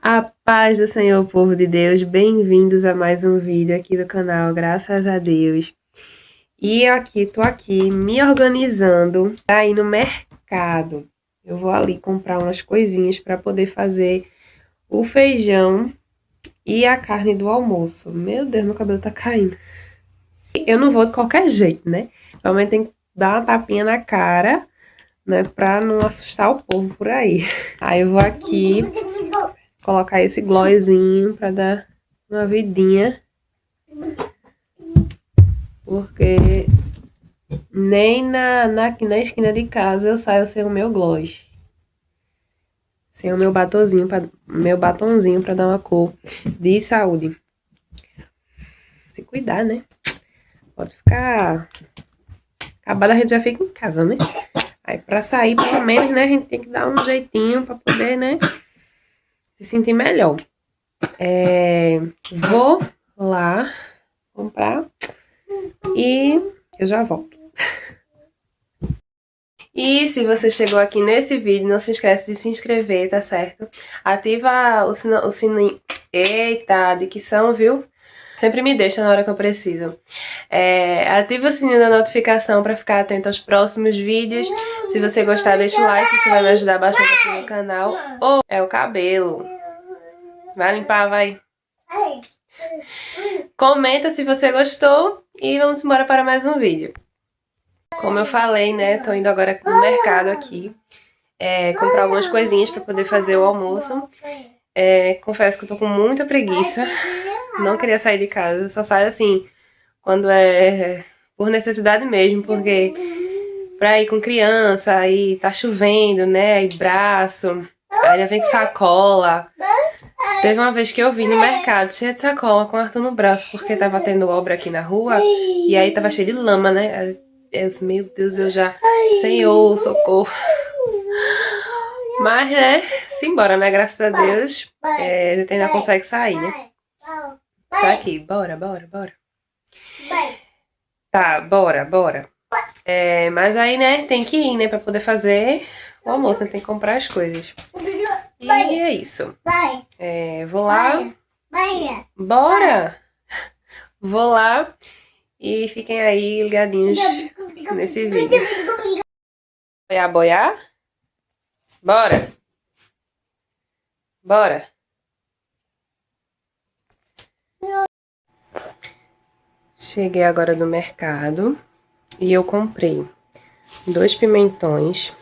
A paz do Senhor, povo de Deus, bem-vindos a mais um vídeo aqui do canal, graças a Deus. E eu tô aqui me organizando pra ir no mercado. Eu vou ali comprar umas coisinhas para poder fazer o feijão e a carne do almoço. Meu Deus, meu cabelo tá caindo. Eu não vou de qualquer jeito, né? Realmente tem que dar uma tapinha na cara, né, pra não assustar o povo por aí. Aí eu vou aqui colocar esse glossinho pra dar uma vidinha. Porque nem aqui na esquina de casa eu saio sem o meu gloss. Sem o meu batonzinho pra dar uma cor de saúde. Se cuidar, né? Pode ficar... Acabada a gente já fica em casa, né? Aí pra sair, pelo menos, né, a gente tem que dar um jeitinho pra poder, né, se sentir melhor. Vou lá comprar e eu já volto. E se você chegou aqui nesse vídeo, não se esquece de se inscrever, tá certo? Ativa o sininho. Eita, dicção, viu? Sempre me deixa na hora que eu preciso. Ativa o sininho da notificação para ficar atento aos próximos vídeos. Se você gostar, deixa o like, isso vai me ajudar bastante aqui no canal. Ou é o cabelo. Vai limpar, vai. Comenta se você gostou e vamos embora para mais um vídeo. Como eu falei, né, tô indo agora no mercado aqui, comprar algumas coisinhas para poder fazer o almoço. Confesso que eu tô com muita preguiça, não queria sair de casa, só saio assim, quando é por necessidade mesmo, porque pra ir com criança, aí tá chovendo, né, aí braço, aí vem com sacola. Teve uma vez que eu vim no mercado cheia de sacola com o Arthur no braço, porque tava tendo obra aqui na rua, e aí tava cheio de lama, né. Eu disse, meu Deus, eu já... Senhor, socorro. Mas, né, simbora, né, graças a Deus, a gente ainda consegue sair, né. Tá aqui, bora. Tá, bora. Mas aí, né, tem que ir, né, pra poder fazer o almoço, né, tem que comprar as coisas. E é isso. Vou lá. Bora! Vou lá. E fiquem aí ligadinhos nesse vídeo. Boiar? Bora! Cheguei agora do mercado e eu comprei 2 pimentões,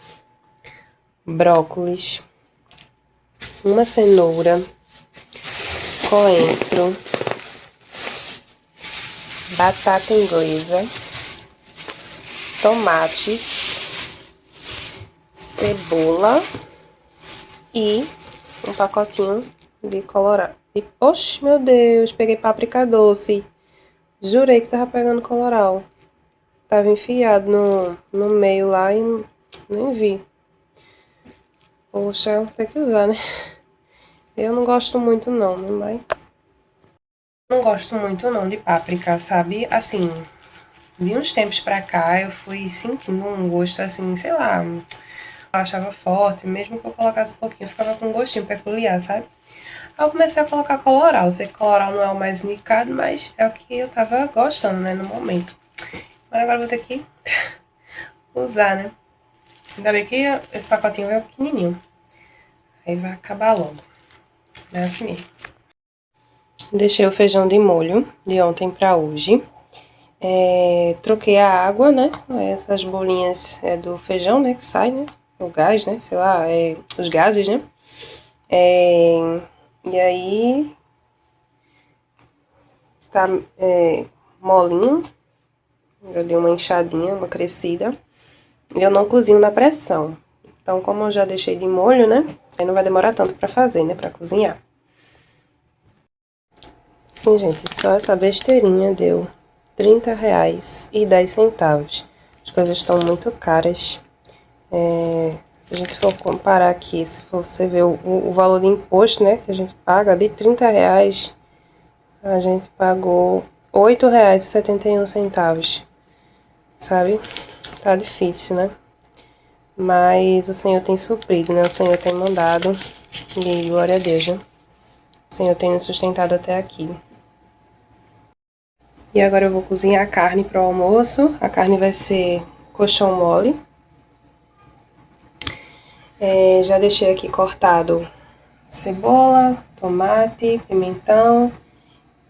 brócolis, uma cenoura, coentro, batata inglesa, tomates, cebola e um pacotinho de colorau. E, oxe, meu Deus, peguei páprica doce. Jurei que tava pegando colorau. Tava enfiado no meio lá e nem vi. Poxa, tem que usar, né? Eu não gosto muito não, mas... Não gosto muito não de páprica, sabe? Assim, de uns tempos pra cá eu fui sentindo um gosto assim, sei lá, eu achava forte, mesmo que eu colocasse um pouquinho, eu ficava com um gostinho peculiar, sabe? Aí eu comecei a colocar colorau, eu sei que colorau não é o mais indicado, mas é o que eu tava gostando, né, no momento. Mas agora eu vou ter que usar, né? Ainda bem que esse pacotinho é pequenininho. Aí vai acabar logo. É assim mesmo. Deixei o feijão de molho de ontem pra hoje. Troquei a água, né? Essas bolinhas do feijão, né? Que sai, né? O gás, né? Sei lá, os gases, né? E aí tá molinho. Eu dei uma enxadinha, uma crescida. E eu não cozinho na pressão. Então, como eu já deixei de molho, né? Aí não vai demorar tanto pra fazer, né? Pra cozinhar. Sim, gente, só essa besteirinha deu R$ 30,10. As coisas estão muito caras. Se a gente for comparar aqui, se você ver o valor de imposto, né, que a gente paga, de R$ 30, a gente pagou R$ 8,71, sabe? Tá difícil, né? Mas o Senhor tem suprido, né? O Senhor tem mandado. E glória a Deus, né? O Senhor tem nos sustentado até aqui. E agora eu vou cozinhar a carne para o almoço. A carne vai ser colchão mole. Já deixei aqui cortado cebola, tomate, pimentão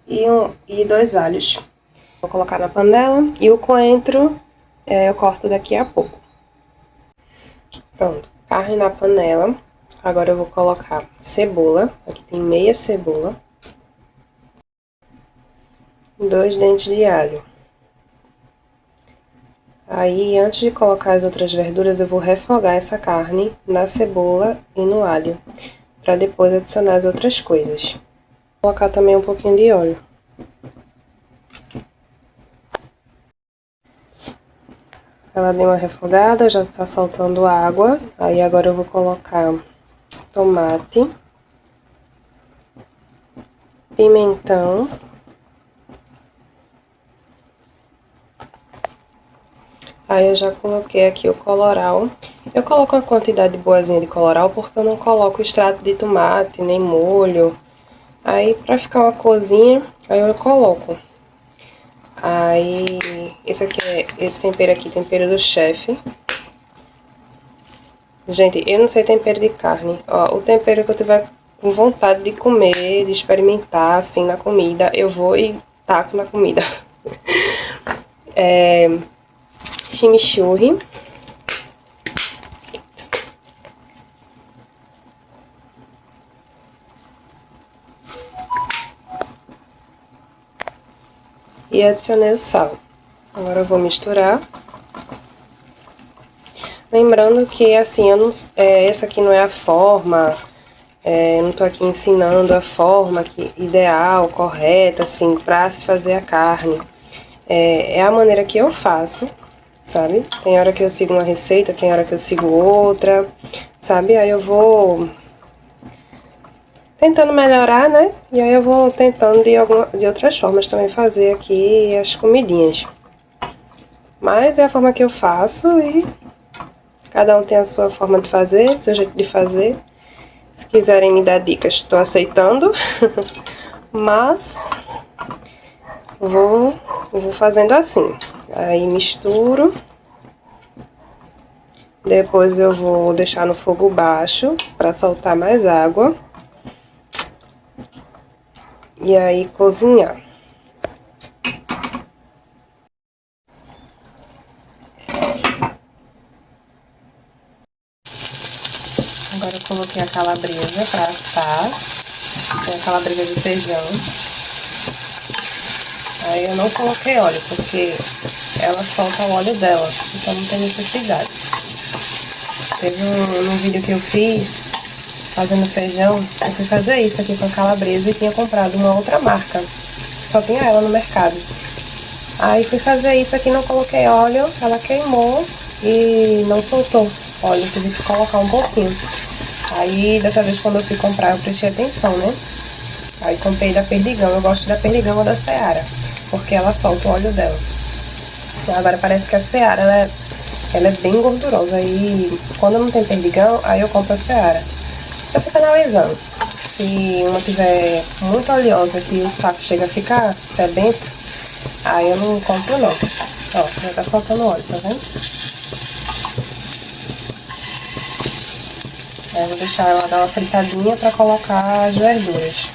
e 2 alhos. Vou colocar na panela e o coentro eu corto daqui a pouco. Pronto, carne na panela. Agora eu vou colocar cebola. Aqui tem meia cebola. 2 dentes de alho. Aí, antes de colocar as outras verduras, eu vou refogar essa carne na cebola e no alho, para depois adicionar as outras coisas. Vou colocar também um pouquinho de óleo. Ela deu uma refogada, já tá soltando água. Aí agora eu vou colocar tomate, pimentão, aí eu já coloquei aqui o colorau. Eu coloco uma quantidade boazinha de colorau porque eu não coloco extrato de tomate, nem molho. Aí pra ficar uma corzinha, aí eu coloco. Aí esse tempero aqui, tempero do chefe. Gente, eu não sei tempero de carne. Ó, o tempero que eu tiver com vontade de comer, de experimentar assim na comida, eu vou e taco na comida. Chimichurri. E adicionei o sal. Agora eu vou misturar. Lembrando que, assim, essa aqui não é a forma, eu não tô aqui ensinando a forma ideal, correta, assim, pra se fazer a carne. É a maneira que eu faço, sabe? Tem hora que eu sigo uma receita, tem hora que eu sigo outra, sabe? Aí eu vou tentando melhorar, né? E aí eu vou tentando de outras formas também fazer aqui as comidinhas. Mas é a forma que eu faço e cada um tem a sua forma de fazer, seu jeito de fazer. Se quiserem me dar dicas, estou aceitando. Mas vou fazendo assim. Aí misturo. Depois eu vou deixar no fogo baixo para soltar mais água. E aí cozinhar. Agora eu coloquei a calabresa para assar. Tem a calabresa de feijão. Aí eu não coloquei óleo, porque ela solta o óleo dela, então não tem necessidade. Teve um vídeo que eu fiz, fazendo feijão, eu fui fazer isso aqui com a calabresa e tinha comprado uma outra marca. Só tinha ela no mercado. Aí fui fazer isso aqui, não coloquei óleo, ela queimou e não soltou óleo, tive que colocar um pouquinho. Aí dessa vez quando eu fui comprar eu prestei atenção, né? Aí comprei da Perdigão, eu gosto da Perdigão ou da Seara, porque ela solta o óleo dela. Agora parece que a Seara, ela é bem gordurosa, e quando não tem Perdigão, aí eu compro a Seara. Eu fico analisando, se uma tiver muito oleosa que o saco chega a ficar sebento, aí eu não compro não. Ó, já tá soltando óleo, tá vendo? Aí vou deixar ela dar uma fritadinha pra colocar as verduras,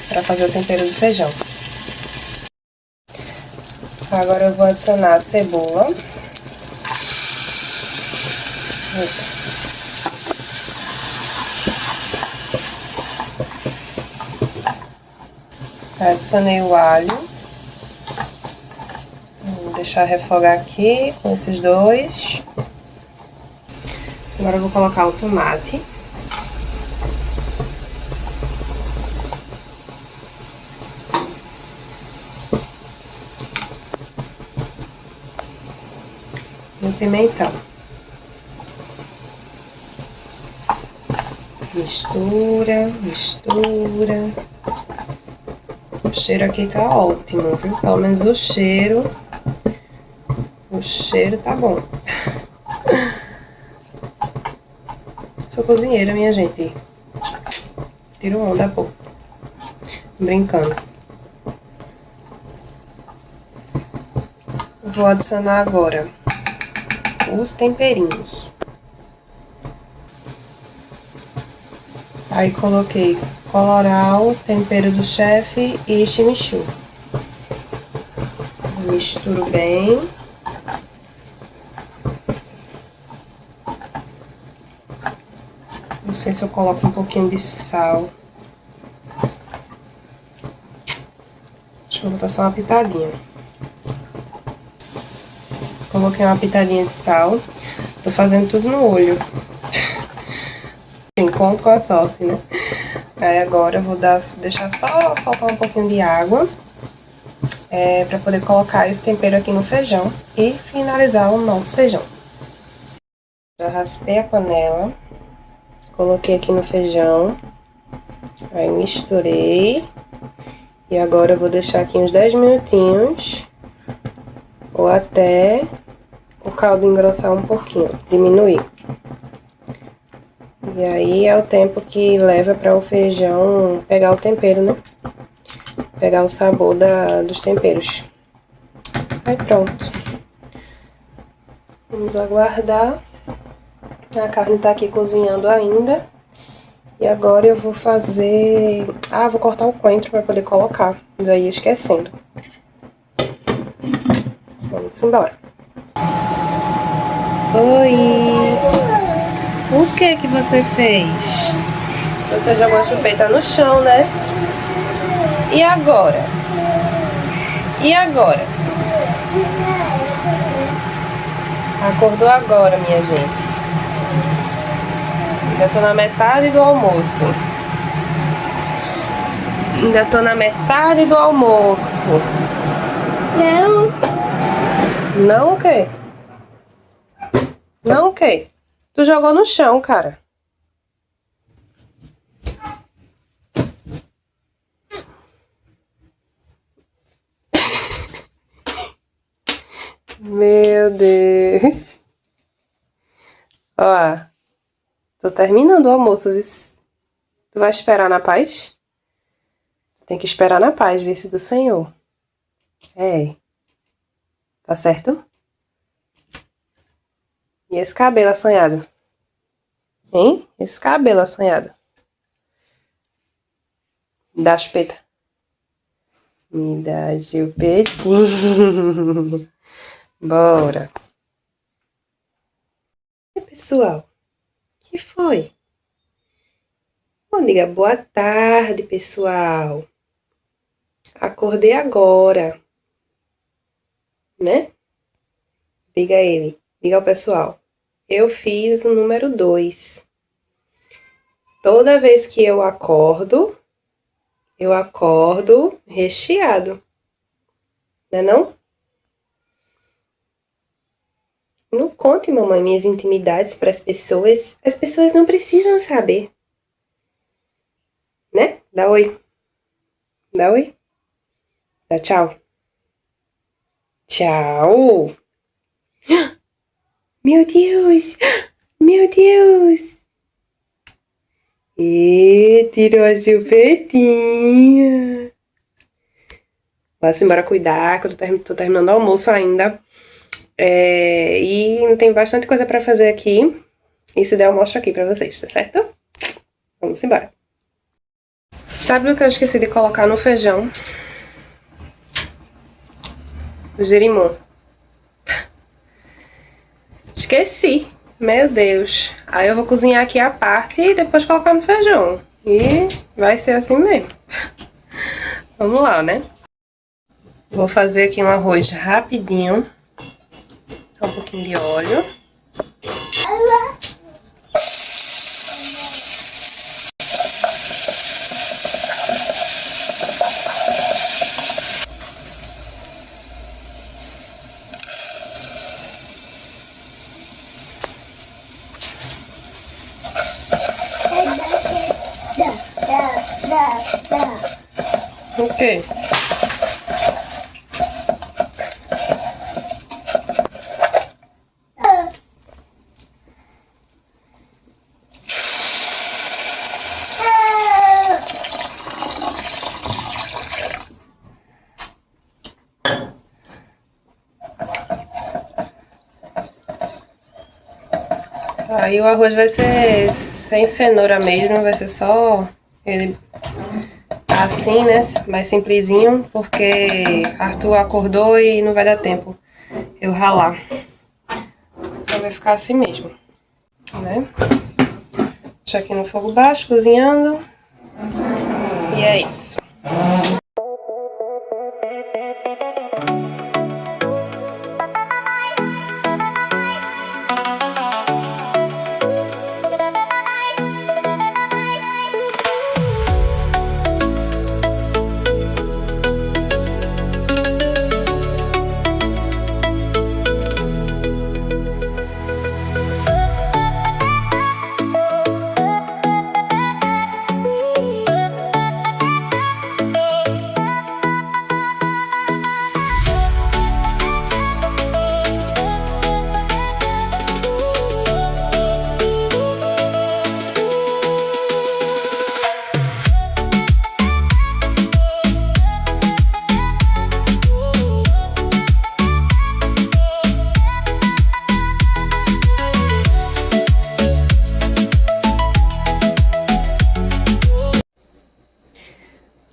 pra fazer o tempero do feijão. Agora eu vou adicionar a cebola. Adicionei o alho. Vou deixar refogar aqui com esses dois. Agora eu vou colocar o tomate. E o pimentão. Mistura, mistura. O cheiro aqui tá ótimo, viu? Pelo menos o cheiro tá bom. Sou cozinheira, minha gente. Tiro onda, pô. Brincando. Vou adicionar agora os temperinhos. Aí coloquei colorau, tempero do chefe e chimichurri. Misturo bem. Não sei se eu coloco um pouquinho de sal. Acho que eu vou botar só uma pitadinha. Coloquei uma pitadinha de sal. Tô fazendo tudo no olho. Conto com a sorte, né? Aí agora eu vou deixar só soltar um pouquinho de água. Pra poder colocar esse tempero aqui no feijão. E finalizar o nosso feijão. Já raspei a panela. Coloquei aqui no feijão. Aí misturei. E agora eu vou deixar aqui uns 10 minutinhos. Ou até o caldo engrossar um pouquinho, diminuir. E aí é o tempo que leva para o feijão pegar o tempero, né? Pegar o sabor dos temperos. Aí pronto. Vamos aguardar. A carne tá aqui cozinhando ainda. E agora eu vou fazer... vou cortar o coentro para poder colocar. Já ia esquecendo. Vamos embora. Oi! O que você fez? Você jogou a chupeta no chão, né? E agora? E agora? Acordou agora, minha gente. Ainda tô na metade do almoço. Ainda tô na metade do almoço. Não. Não o quê? Não o quê? Tu jogou no chão, cara. Meu Deus. Ó, tô terminando o almoço, viu? Tu vai esperar na paz? Tem que esperar na paz, vice do Senhor. Tá certo? E esse cabelo assanhado? Hein? Esse cabelo assanhado. Me dá a chupeta. Me dá a chupetinha. Bora. E pessoal, que foi? Bom dia, boa tarde, pessoal. Acordei agora. Né? Diga ele. Diga ao pessoal. Eu fiz o número 2. Toda vez que eu acordo recheado. Não é não? Não conte, mamãe, minhas intimidades para as pessoas. As pessoas não precisam saber. Né? Dá oi. Dá oi. Dá tchau. Tchau. Meu Deus. Meu Deus. E tirou a chupetinha. Vamos embora cuidar, que eu tô terminando o almoço ainda. E tem bastante coisa pra fazer aqui. E se der, eu mostro aqui pra vocês, tá certo? Vamos embora. Sabe o que eu esqueci de colocar no feijão? O girimum. Esqueci. Meu Deus. Aí eu vou cozinhar aqui a parte e depois colocar no feijão. E vai ser assim mesmo. Vamos lá, né? Vou fazer aqui um arroz rapidinho. Um pouquinho de óleo. Ok. Aí o arroz vai ser sem cenoura mesmo, vai ser só ele assim, né, mais simplesinho, porque Arthur acordou e não vai dar tempo eu ralar. Então vai ficar assim mesmo, né? Deixa aqui no fogo baixo, cozinhando. E é isso.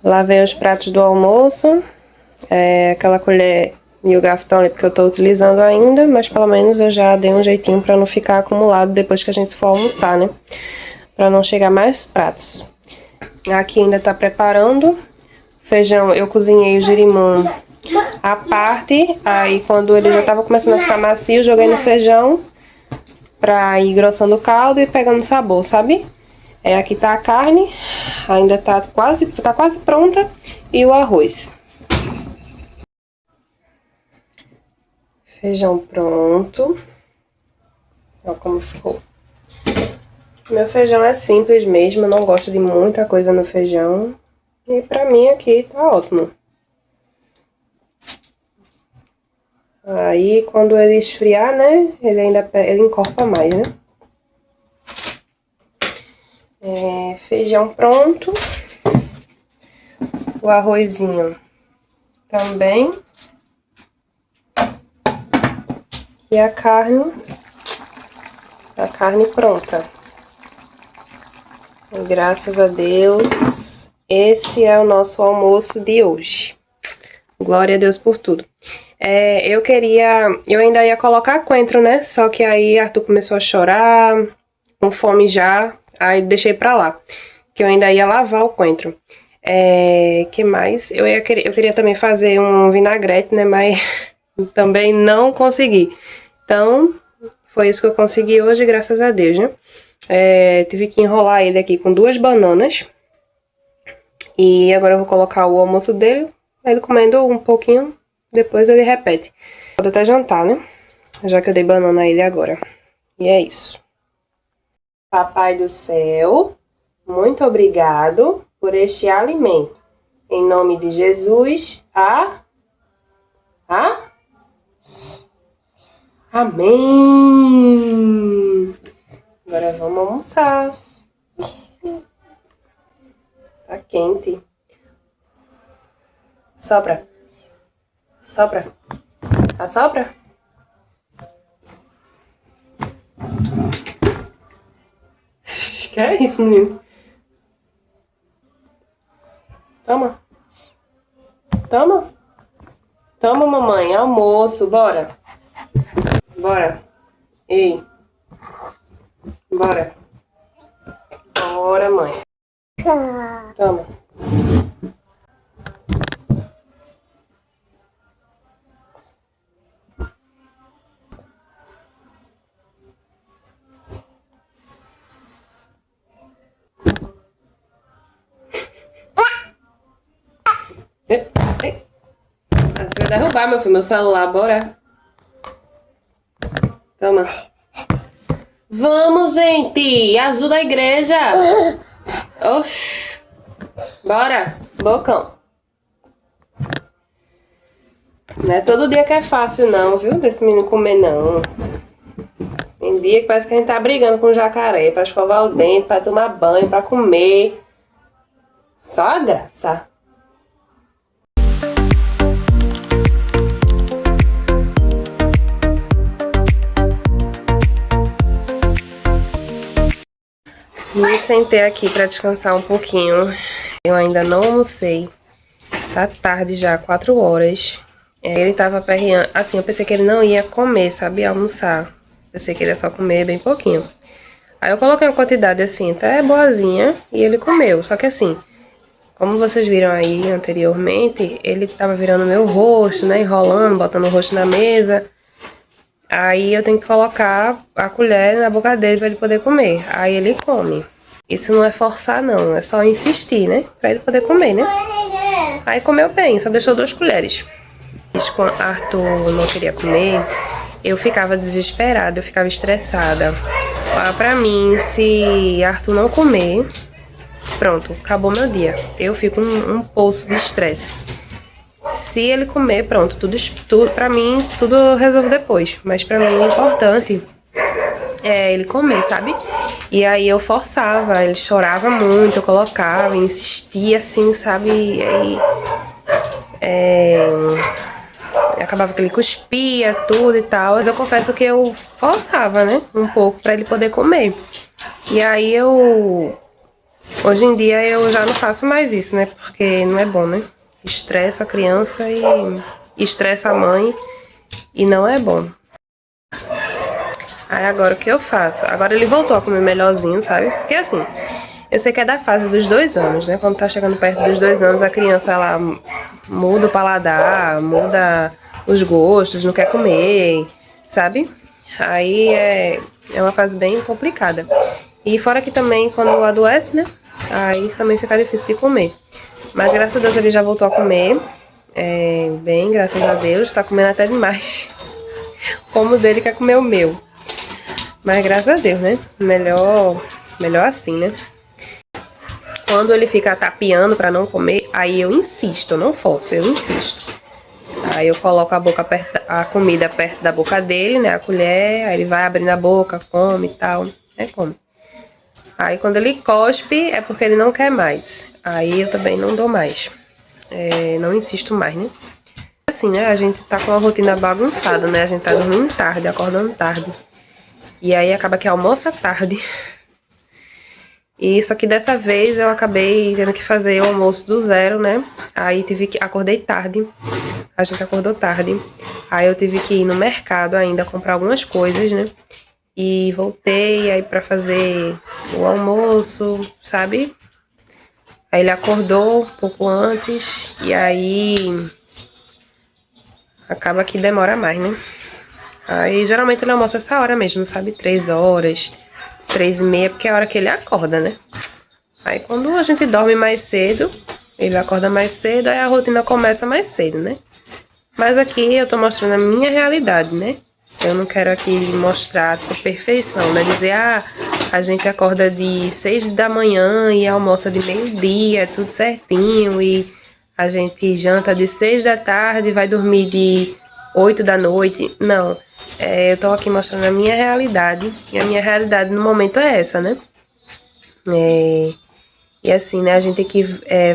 Lavei os pratos do almoço, aquela colher e o garfo estão ali porque eu tô utilizando ainda, mas pelo menos eu já dei um jeitinho pra não ficar acumulado depois que a gente for almoçar, né? Pra não chegar mais pratos. Aqui ainda tá preparando. Feijão, eu cozinhei o girimum à parte, aí quando ele já tava começando a ficar macio, joguei no feijão pra ir engrossando o caldo e pegando sabor, sabe? Aqui tá a carne, ainda tá quase pronta, e o arroz. Feijão pronto. Olha como ficou. Meu feijão é simples mesmo, eu não gosto de muita coisa no feijão. E pra mim aqui tá ótimo. Aí quando ele esfriar, né, ele encorpa mais, né? Feijão pronto. O arrozinho também. E a carne pronta. E graças a Deus, esse é o nosso almoço de hoje. Glória a Deus por tudo. Eu ainda ia colocar coentro, né? Só que aí Arthur começou a chorar, com fome já, aí deixei pra lá. Que eu ainda ia lavar o coentro. Que mais? Eu queria também fazer um vinagrete, né? Mas também não consegui. Então, foi isso que eu consegui hoje, graças a Deus, né? Tive que enrolar ele aqui com 2 bananas. E agora eu vou colocar o almoço dele, ele comendo um pouquinho, depois ele repete. Pode até jantar, né? Já que eu dei banana a ele agora. E é isso. Papai do céu, muito obrigado por este alimento. Em nome de Jesus, Amém! Agora vamos almoçar. Tá quente. Sopra. Sopra. Assopra. Que é isso, menino? Toma. Toma. Toma, mamãe. Almoço. Bora. Bora. Ei. Bora. Bora, mãe. Toma. Você vai derrubar, meu filho, meu celular, bora. Toma. Vamos, gente! Ajuda a igreja! Oxi! Bora, bocão. Não é todo dia que é fácil não, viu? Desse menino comer não. Tem dia que parece que a gente tá brigando com o jacaré pra escovar o dente, pra tomar banho, pra comer. Só a graça. Me sentei aqui pra descansar um pouquinho. Eu ainda não almocei. Tá tarde já, 4 horas. Ele tava aperreando. Assim, eu pensei que ele não ia comer, sabe? Almoçar. Pensei que ele ia só comer bem pouquinho. Aí eu coloquei uma quantidade assim, até boazinha. E ele comeu. Só que assim, como vocês viram aí anteriormente, ele tava virando meu rosto, né? Enrolando, botando o rosto na mesa. Aí eu tenho que colocar a colher na boca dele pra ele poder comer. Aí ele come. Isso não é forçar não, é só insistir, né? Pra ele poder comer, né? Aí comeu bem, só deixou 2 colheres. Quando Arthur não queria comer, eu ficava desesperada, eu ficava estressada. Pra mim, se Arthur não comer, pronto, acabou meu dia. Eu fico um poço de estresse. Se ele comer, pronto, tudo pra mim, tudo eu resolvo depois. Mas pra mim é importante ele comer, sabe? E aí eu forçava, ele chorava muito, eu colocava, insistia assim, sabe? E aí acabava que ele cuspia tudo e tal. Mas eu confesso que eu forçava, né? Um pouco pra ele poder comer. E aí hoje em dia eu já não faço mais isso, né? Porque não é bom, né? Estressa a criança e estressa a mãe e não é bom. Aí agora o que eu faço? Agora ele voltou a comer melhorzinho, sabe? Porque assim, eu sei que é da fase dos 2 anos, né? Quando tá chegando perto dos 2 anos, a criança, ela muda o paladar, muda os gostos, não quer comer, sabe? Aí é uma fase bem complicada. E fora que também, quando adoece, né? Aí também fica difícil de comer. Mas graças a Deus ele já voltou a comer. Bem, graças a Deus. Tá comendo até demais. Como o dele quer comer o meu. Mas graças a Deus, né? Melhor assim, né? Quando ele fica tapeando pra não comer, aí eu insisto, eu não forço, eu insisto. Aí eu coloco a comida perto da boca dele, né? A colher, aí ele vai abrindo a boca, come e tal, né? Come. Aí quando ele cospe, é porque ele não quer mais. Aí eu também não dou mais. Não insisto mais, né? Assim, né? A gente tá com uma rotina bagunçada, né? A gente tá dormindo tarde, acordando tarde. E aí acaba que almoça tarde. E só que dessa vez eu acabei tendo que fazer o almoço do zero, né? Aí acordei tarde. A gente acordou tarde. Aí eu tive que ir no mercado ainda comprar algumas coisas, né? E voltei aí pra fazer o almoço, sabe? Aí ele acordou um pouco antes e aí acaba que demora mais, né? Aí geralmente ele almoça essa hora mesmo, sabe? 3 horas, 3h30, porque é a hora que ele acorda, né? Aí quando a gente dorme mais cedo, ele acorda mais cedo, aí a rotina começa mais cedo, né? Mas aqui eu tô mostrando a minha realidade, né? Eu não quero aqui mostrar a perfeição, né? Dizer, a gente acorda de 6 da manhã e almoça de meio-dia, é tudo certinho. E a gente janta de 6 da tarde e vai dormir de 8 da noite. Não, eu tô aqui mostrando a minha realidade. E a minha realidade no momento é essa, né? E assim, né? A gente que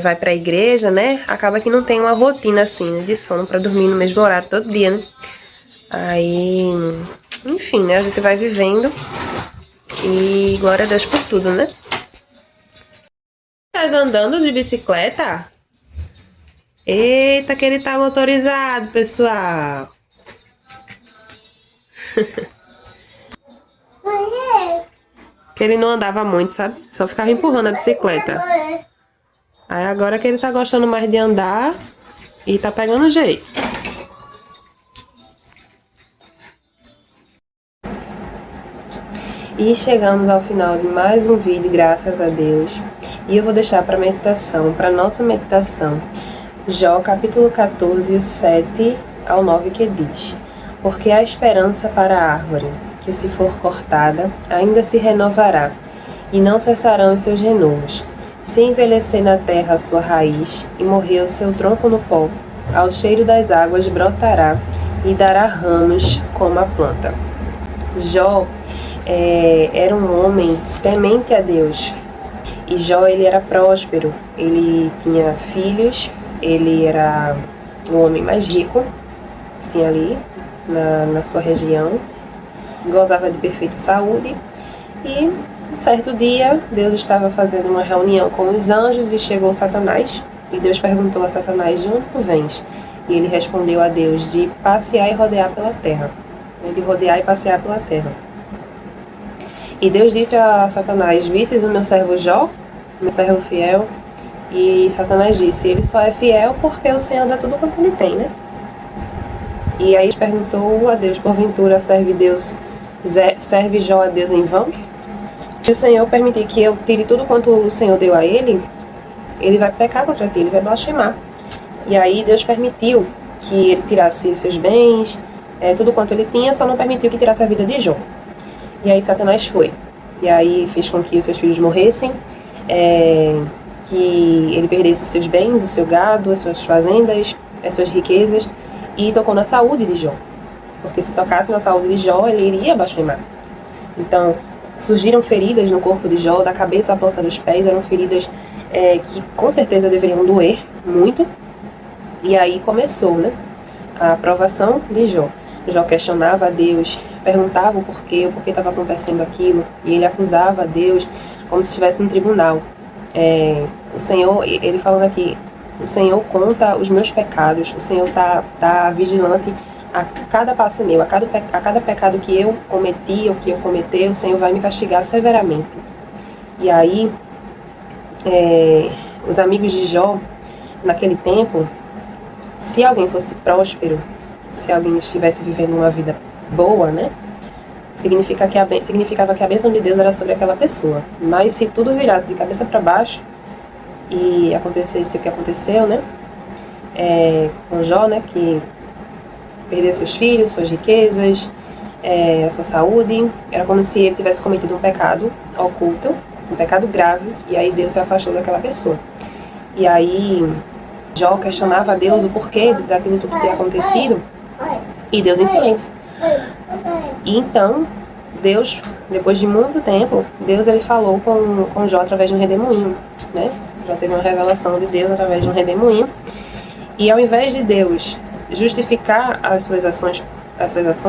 vai pra igreja, né? Acaba que não tem uma rotina assim, né, de sono pra dormir no mesmo horário todo dia, né? Aí, enfim, né? A gente vai vivendo e glória a Deus por tudo, né? Estás andando de bicicleta? Eita, que ele tá motorizado, pessoal. Que ele não andava muito, sabe? Só ficava empurrando a bicicleta. Aí agora que ele tá gostando mais de andar e tá pegando jeito. E chegamos ao final de mais um vídeo, graças a Deus. E eu vou deixar para meditação, para nossa meditação, Jó capítulo 14, o 7 ao 9, que diz: Porque há esperança para a árvore, que se for cortada, ainda se renovará, e não cessarão os seus renovos. Se envelhecer na terra a sua raiz, e morrer o seu tronco no pó, ao cheiro das águas brotará, e dará ramos como a planta. Jó era um homem temente a Deus. E Jó, ele era próspero, ele tinha filhos, ele era o homem mais rico que tinha ali na sua região, gozava de perfeita saúde. E um certo dia, Deus estava fazendo uma reunião com os anjos e chegou Satanás. E Deus perguntou a Satanás: de onde tu vens? E ele respondeu a Deus: de passear e rodear pela terra. De rodear e passear pela terra. E Deus disse a Satanás: vistes o meu servo Jó, meu servo fiel? E Satanás disse: ele só é fiel porque o Senhor dá tudo quanto ele tem, né? E aí perguntou a Deus: porventura serve Jó a Deus em vão? Se o Senhor permitir que eu tire tudo quanto o Senhor deu a ele vai pecar contra ti, ele vai blasfemar. E aí Deus permitiu que ele tirasse os seus bens, tudo quanto ele tinha, só não permitiu que tirasse a vida de Jó. E aí Satanás foi. E aí fez com que os seus filhos morressem, que ele perdesse os seus bens, o seu gado, as suas fazendas, as suas riquezas, e tocou na saúde de Jó. Porque se tocasse na saúde de Jó, ele iria blasfemar. Então, surgiram feridas no corpo de Jó, da cabeça à planta dos pés, eram feridas que com certeza deveriam doer muito. E aí começou, né, a provação de Jó. Jó questionava a Deus, perguntava o porquê estava acontecendo aquilo, e ele acusava a Deus como se estivesse no tribunal. O Senhor, ele falando aqui, o Senhor conta os meus pecados, o Senhor tá vigilante a cada passo meu, a cada pecado que eu cometi ou que eu cometer, o Senhor vai me castigar severamente. E aí, os amigos de Jó, naquele tempo, se alguém fosse próspero, se alguém estivesse vivendo uma vida boa, né, significava que a bênção de Deus era sobre aquela pessoa. Mas se tudo virasse de cabeça para baixo e acontecesse o que aconteceu, né, com Jó, né, que perdeu seus filhos, suas riquezas, a sua saúde, era como se ele tivesse cometido um pecado oculto, um pecado grave, e aí Deus se afastou daquela pessoa. E aí Jó questionava a Deus o porquê daquilo tudo ter acontecido, e Deus em silêncio. E então, Deus, depois de muito tempo, Deus ele falou com Jó através de um redemoinho, né? Jó teve uma revelação de Deus através de um redemoinho. E ao invés de Deus justificar as suas ações,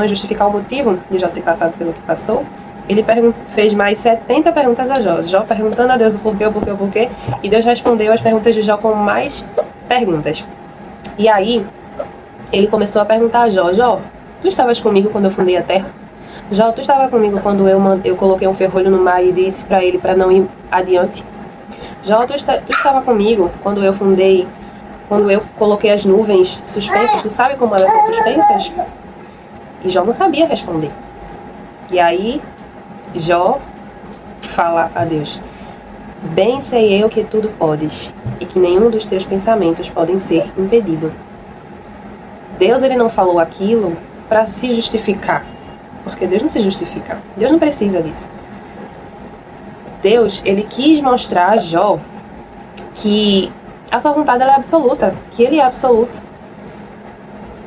justificar o motivo de Jó ter passado pelo que passou, ele fez mais 70 perguntas a Jó. Jó perguntando a Deus o porquê, e Deus respondeu as perguntas de Jó com mais perguntas. E aí, ele começou a perguntar a Jó: Jó, tu estavas comigo quando eu fundei a terra? Jó, tu estava comigo quando eu coloquei um ferrolho no mar e disse para ele para não ir adiante? Jó, tu estava comigo quando eu coloquei as nuvens suspensas? Tu sabe como elas são suspensas? E Jó não sabia responder. E aí, Jó fala a Deus: bem sei eu que tudo podes, e que nenhum dos teus pensamentos podem ser impedido. Deus ele não falou aquilo para se justificar, porque Deus não se justifica. Deus não precisa disso. Deus, ele quis mostrar a Jó que a sua vontade ela é absoluta, que ele é absoluto.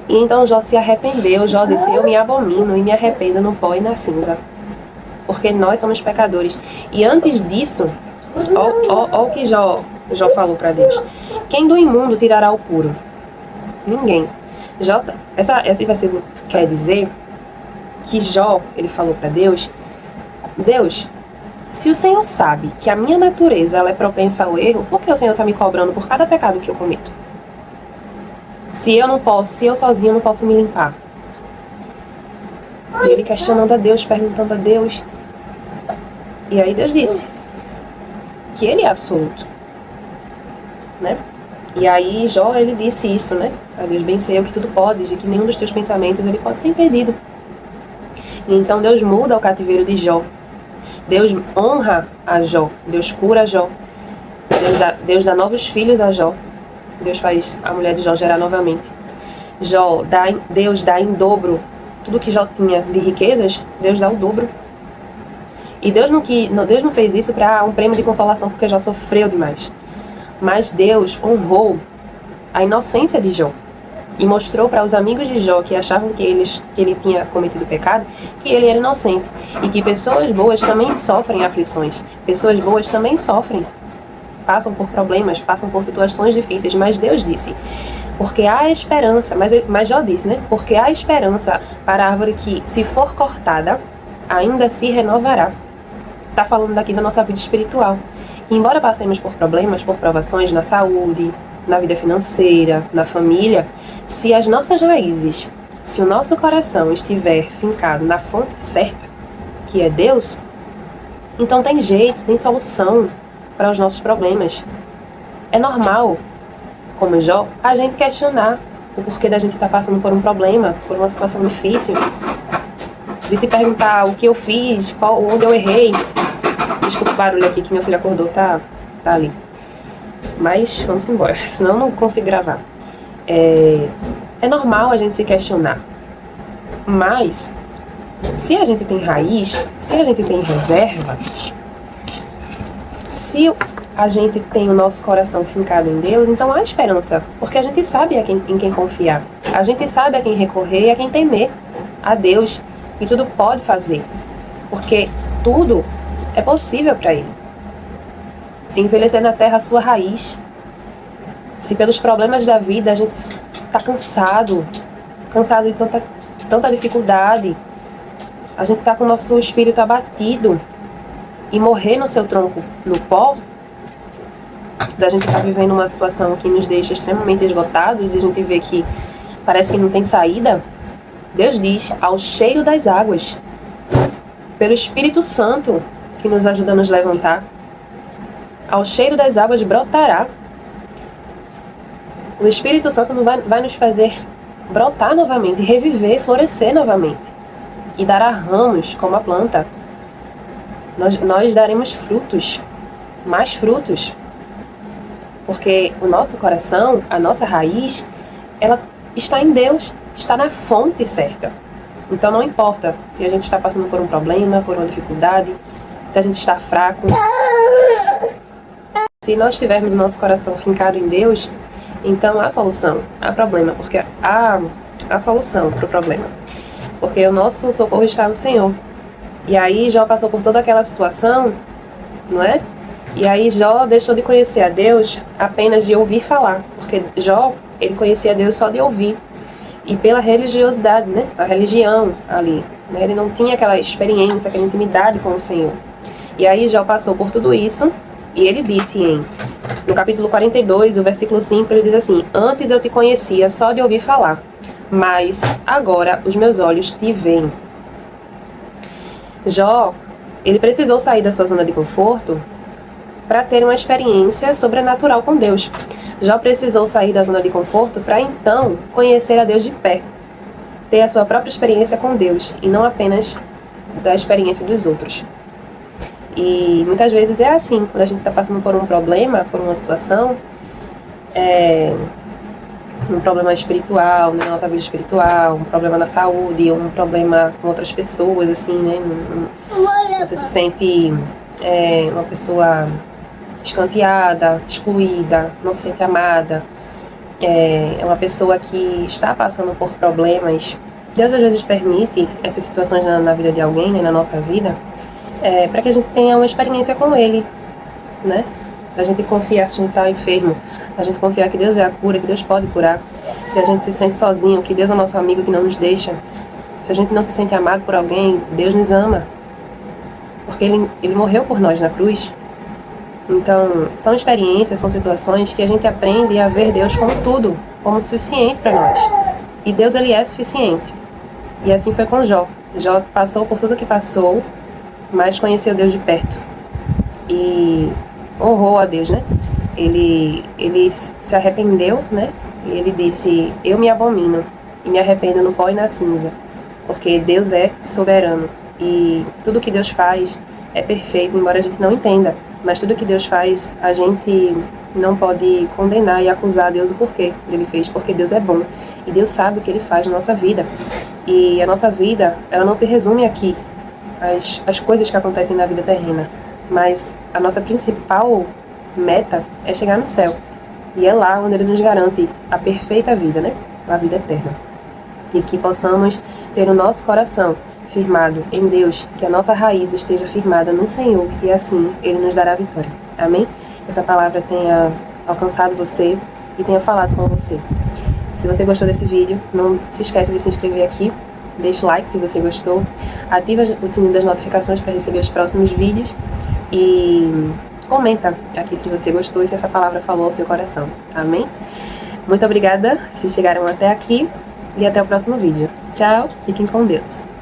E então Jó se arrependeu. Jó disse: eu me abomino e me arrependo no pó e na cinza, porque nós somos pecadores. E antes disso, ó o que Jó falou para Deus: quem do imundo tirará o puro? Ninguém. Esse versículo quer dizer que Jó, ele falou para Deus: Deus, Se o Senhor sabe que a minha natureza ela é propensa ao erro, por que o Senhor está me cobrando por cada pecado que eu cometo? Se eu sozinho não posso me limpar. E ele questionando a Deus, perguntando a Deus. E aí Deus disse que ele é absoluto, né? E aí Jó, ele disse isso, né? A Deus, bem sei eu que tudo podes, e que nenhum dos teus pensamentos ele pode ser impedido. E então Deus muda o cativeiro de Jó. Deus honra a Jó, Deus cura Jó, Deus dá novos filhos a Jó. Deus faz a mulher de Jó gerar novamente. Deus dá em dobro tudo que Jó tinha de riquezas, Deus dá o dobro. E Deus não fez isso para um prêmio de consolação, porque Jó sofreu demais. Mas Deus honrou a inocência de Jó. E mostrou para os amigos de Jó, que achavam que ele tinha cometido pecado, que ele era inocente. E que pessoas boas também sofrem aflições. Pessoas boas também sofrem. Passam por problemas, passam por situações difíceis. Mas Deus disse, porque há esperança. Mas Jó disse, né? Porque há esperança para a árvore que, se for cortada, ainda se renovará. Está falando daqui da nossa vida espiritual. Que embora passemos por problemas, por provações na saúde, na vida financeira, na família, se as nossas raízes, se o nosso coração estiver fincado na fonte certa, que é Deus, então tem jeito, tem solução para os nossos problemas. É normal, como Jó, a gente questionar o porquê da gente estar passando por um problema, por uma situação difícil, de se perguntar o que eu fiz, onde eu errei. Desculpa o barulho aqui que meu filho acordou, tá ali. Mas vamos embora, senão eu não consigo gravar. É normal a gente se questionar. Mas, se a gente tem raiz, se a gente tem reserva, se a gente tem o nosso coração fincado em Deus, então há esperança. Porque a gente sabe em quem confiar. A gente sabe a quem recorrer e a quem temer. A Deus, que tudo pode fazer. Porque tudo é possível para Ele. Se envelhecer na terra a sua raiz, se pelos problemas da vida a gente está cansado de tanta dificuldade, a gente está com o nosso espírito abatido e morrer no seu tronco no pó, da gente estar vivendo uma situação que nos deixa extremamente esgotados e a gente vê que parece que não tem saída, Deus diz, ao cheiro das águas, pelo Espírito Santo que nos ajuda a nos levantar, ao cheiro das águas brotará. O Espírito Santo vai nos fazer brotar novamente, reviver, florescer novamente. E dará ramos como a planta. Nós daremos frutos, mais frutos. Porque o nosso coração, a nossa raiz, ela está em Deus, está na fonte certa. Então não importa se a gente está passando por um problema, por uma dificuldade, se a gente está fraco. Se nós tivermos o nosso coração fincado em Deus, então há solução, há problema, porque há solução para o problema. Porque o nosso socorro está no Senhor. E aí Jó passou por toda aquela situação, não é? E aí Jó deixou de conhecer a Deus apenas de ouvir falar. Porque Jó, ele conhecia a Deus só de ouvir. E pela religiosidade, né? A religião ali. Né? Ele não tinha aquela experiência, aquela intimidade com o Senhor. E aí Jó passou por tudo isso. E ele disse no capítulo 42, o versículo 5, ele diz assim: antes eu te conhecia só de ouvir falar, mas agora os meus olhos te veem. Jó, ele precisou sair da sua zona de conforto para ter uma experiência sobrenatural com Deus. Jó precisou sair da zona de conforto para então conhecer a Deus de perto, ter a sua própria experiência com Deus e não apenas da experiência dos outros. E muitas vezes é assim, quando a gente está passando por um problema, por uma situação, um problema espiritual, né, na nossa vida espiritual, um problema na saúde, um problema com outras pessoas, assim, né? Você se sente uma pessoa escanteada, excluída, não se sente amada, é uma pessoa que está passando por problemas. Deus às vezes permite essas situações na vida de alguém, né, na nossa vida, para que a gente tenha uma experiência com Ele, né? A gente confiar se a gente está enfermo, a gente confiar que Deus é a cura, que Deus pode curar. Se a gente se sente sozinho, que Deus é o nosso amigo que não nos deixa. Se a gente não se sente amado por alguém, Deus nos ama. porque ele morreu por nós na cruz. Então, são experiências, são situações que a gente aprende a ver Deus como tudo, como suficiente para nós. E Deus, ele é suficiente. E assim foi com Jó. Jó passou por tudo que passou, mas conheceu Deus de perto. E honrou a Deus, né? Ele se arrependeu, né? E ele disse, eu me abomino e me arrependo no pó e na cinza. Porque Deus é soberano. E tudo que Deus faz é perfeito, embora a gente não entenda. Mas tudo que Deus faz, a gente não pode condenar e acusar Deus o porquê Ele fez, porque Deus é bom. E Deus sabe o que Ele faz na nossa vida. E a nossa vida, ela não se resume aqui, as coisas que acontecem na vida terrena. Mas a nossa principal meta é chegar no céu. E é lá onde Ele nos garante a perfeita vida, né? A vida eterna. E que possamos ter o nosso coração firmado em Deus, que a nossa raiz esteja firmada no Senhor, e assim Ele nos dará a vitória. Amém? Que essa palavra tenha alcançado você e tenha falado com você. Se você gostou desse vídeo, não se esqueça de se inscrever aqui, deixa o like se você gostou, ativa o sininho das notificações para receber os próximos vídeos e comenta aqui se você gostou e se essa palavra falou ao seu coração. Amém? Muito obrigada se chegaram até aqui e até o próximo vídeo. Tchau, fiquem com Deus.